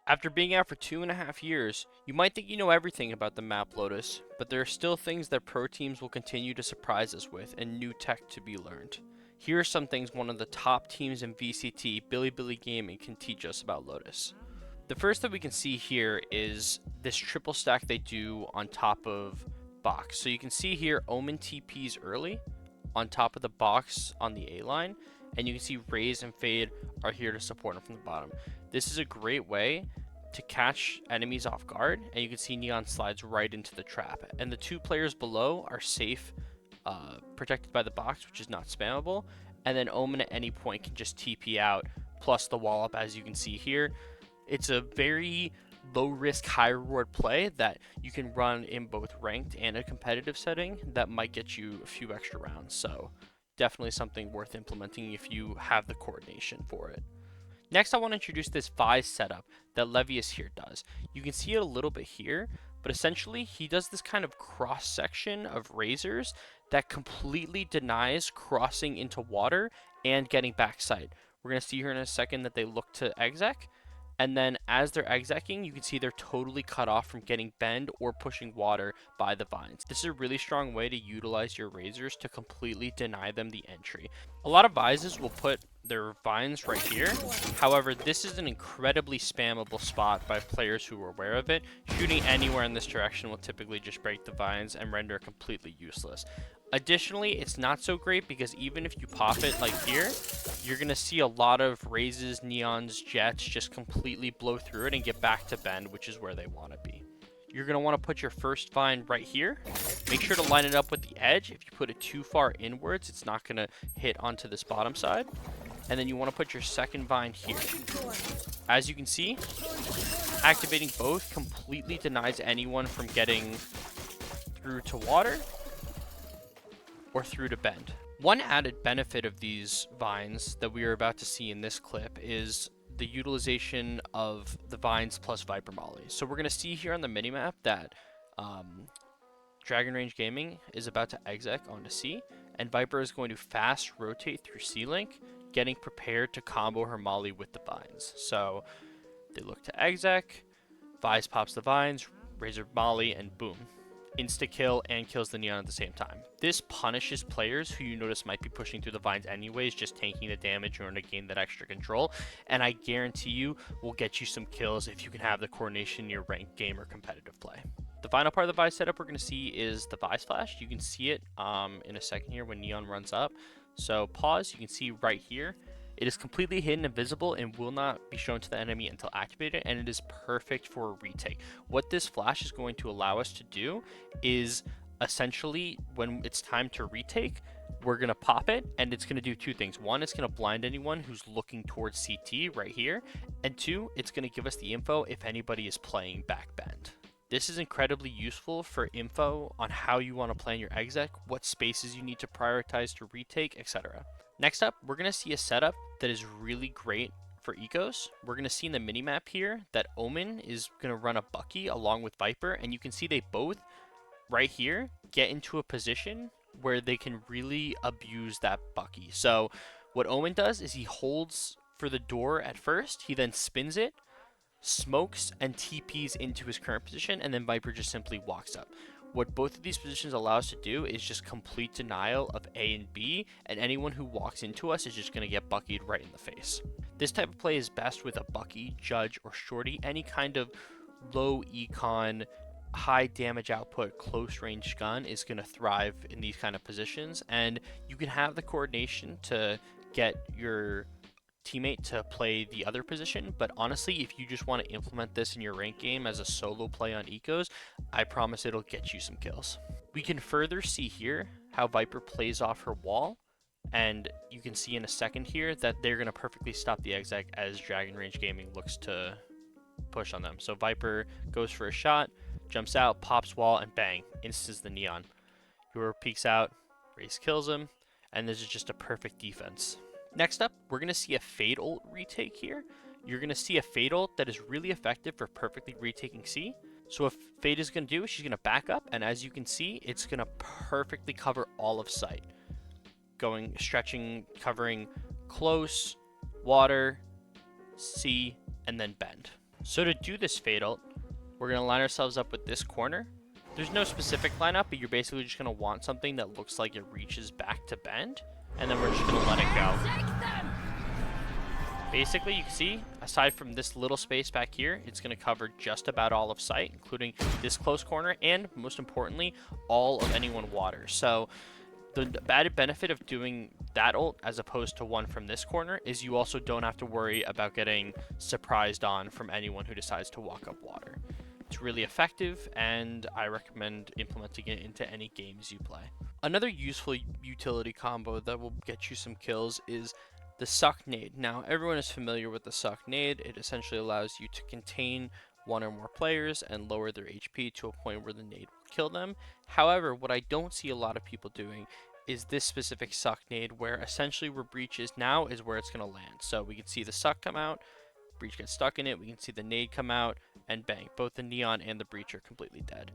After being out for 2.5 years, you might think you know everything about the map Lotus, but there are still things that pro teams will continue to surprise us with and new tech to be learned. Here are some things one of the top teams in VCT, Bilibili Gaming, can teach us about Lotus. The first that we can see here is this triple stack they do on top of box. So you can see here Omen TPs early on top of the box on the A line, and you can see Raze and Fade are here to support him from the bottom. This is a great way to catch enemies off guard, and you can see Neon slides right into the trap. And the two players below are safe, protected by the box, which is not spammable. And then Omen at any point can just TP out, plus the wall up, as you can see here. It's a very low risk, high reward play that you can run in both ranked and a competitive setting that might get you a few extra rounds. So definitely something worth implementing if you have the coordination for it. Next, I want to introduce this Vyse setup that Levius here does. You can see it a little bit here, but essentially he does this kind of cross section of Razors that completely denies crossing into water and getting backside. We're going to see here in a second that they look to exec, and then as they're execing, you can see they're totally cut off from getting bend or pushing water by the vines. This is a really strong way to utilize your Razors to completely deny them the entry. A lot of Vyses will put their vines right here. However, this is an incredibly spammable spot by players who are aware of it. Shooting anywhere in this direction will typically just break the vines and render it completely useless. Additionally, it's not so great because even if you pop it like here, you're going to see a lot of Razes, Neons, Jets just completely blow through it and get back to bend, which is where they want to be. You're going to want to put your first vine right here. Make sure to line it up with the edge. If you put it too far inwards, it's not going to hit onto this bottom side. And then you want to put your second vine here. As you can see, activating both completely denies anyone from getting through to water or through to bend. One added benefit of these vines that we are about to see in this clip is the utilization of the vines plus Viper Molly. So we're going to see here on the minimap that Dragon Range Gaming is about to exec onto C, and Viper is going to fast rotate through C-Link, getting prepared to combo her Molly with the vines. So they look to exec, Vyse pops the vines, Razor Molly, and boom. Insta-kill and kills the Neon at the same time. This punishes players who you notice might be pushing through the vines anyways, just tanking the damage in order to gain that extra control, and I guarantee you will get you some kills if you can have the coordination in your ranked game or competitive play. The final part of the Vyse setup we're going to see is the Vyse flash. You can see it in a second here when Neon runs up. So pause, you can see right here. It is completely hidden and visible and will not be shown to the enemy until activated, and it is perfect for a retake. What this flash is going to allow us to do is essentially when it's time to retake, we're going to pop it, and it's going to do two things. One, it's going to blind anyone who's looking towards CT right here, and two, it's going to give us the info if anybody is playing back bend. This is incredibly useful for info on how you want to plan your exec, what spaces you need to prioritize to retake, etc. Next up, we're going to see a setup that is really great for ecos. We're going to see in the minimap here that Omen is going to run a Bucky along with Viper, and you can see they both, right here, get into a position where they can really abuse that Bucky. So what Omen does is he holds for the door at first, he then spins it, smokes, and TPs into his current position, and then Viper just simply walks up. What both of these positions allow us to do is just complete denial of A and B, and anyone who walks into us is just going to get buckied right in the face. This type of play is best with a Bucky, Judge, or Shorty. Any kind of low econ, high damage output, close range gun is going to thrive in these kind of positions, and you can have the coordination to get your teammate to play the other position, but honestly, if you just want to implement this in your rank game as a solo play on ecos, I promise it'll get you some kills. We can further see here how Viper plays off her wall, and you can see in a second here that they're going to perfectly stop the exec as Dragon Range Gaming looks to push on them. So Viper goes for a shot, jumps out, pops wall, and bang, instants the Neon. Whoever peeks out, Raze kills him, and this is just a perfect defense. Next up, we're going to see a Fade Ult retake here. You're going to see a Fade Ult that is really effective for perfectly retaking C. So what Fade is going to do is she's going to back up, and as you can see, it's going to perfectly cover all of sight. Stretching, covering close, water, C, and then bend. So to do this Fade Ult, we're going to line ourselves up with this corner. There's no specific lineup, but you're basically just going to want something that looks like it reaches back to bend, and then we're just going to let it go. Basically, you can see, aside from this little space back here, it's going to cover just about all of sight, including this close corner, and most importantly, all of anyone water. So the added benefit of doing that ult as opposed to one from this corner is you also don't have to worry about getting surprised on from anyone who decides to walk up water. It's really effective, and I recommend implementing it into any games you play. Another useful utility combo that will get you some kills is the Suck Nade. Now, everyone is familiar with the Suck Nade. It essentially allows you to contain one or more players and lower their HP to a point where the nade will kill them. However, what I don't see a lot of people doing is this specific Suck Nade, where essentially where Breach is now is where it's going to land. So we can see the Suck come out, Breach gets stuck in it, we can see the nade come out, and bang, both the Neon and the Breach are completely dead.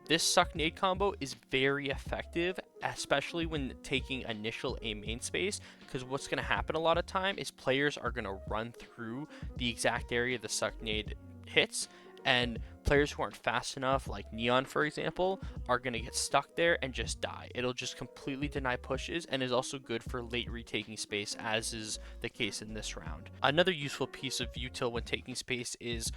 This Suck Nade combo is very effective, especially when taking initial A main space, because what's going to happen a lot of time is players are going to run through the exact area the Suck Nade hits, and players who aren't fast enough, like Neon for example, are going to get stuck there and just die. It'll just completely deny pushes, and is also good for late retaking space, as is the case in this round. Another useful piece of util when taking space is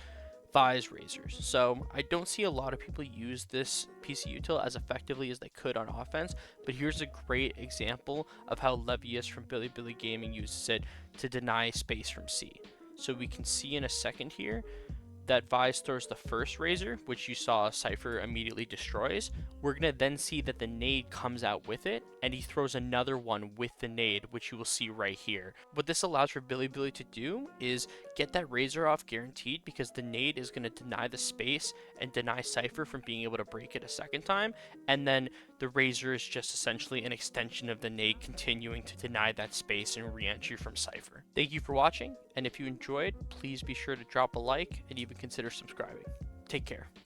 Vyse Razors. So I don't see a lot of people use this piece of util as effectively as they could on offense, but here's a great example of how Levius from Bilibili Gaming uses it to deny space from C. So we can see in a second here that Vyse throws the first Razor, which you saw Cypher immediately destroys. We're going to then see that the nade comes out with it, and he throws another one with the nade, which you will see right here. What this allows for Bilibili to do is get that Razor off guaranteed, because the nade is going to deny the space and deny Cypher from being able to break it a second time, and then the Razor is just essentially an extension of the nade continuing to deny that space and re-entry from Cypher. Thank you for watching, and if you enjoyed, please be sure to drop a like and even consider subscribing. Take care.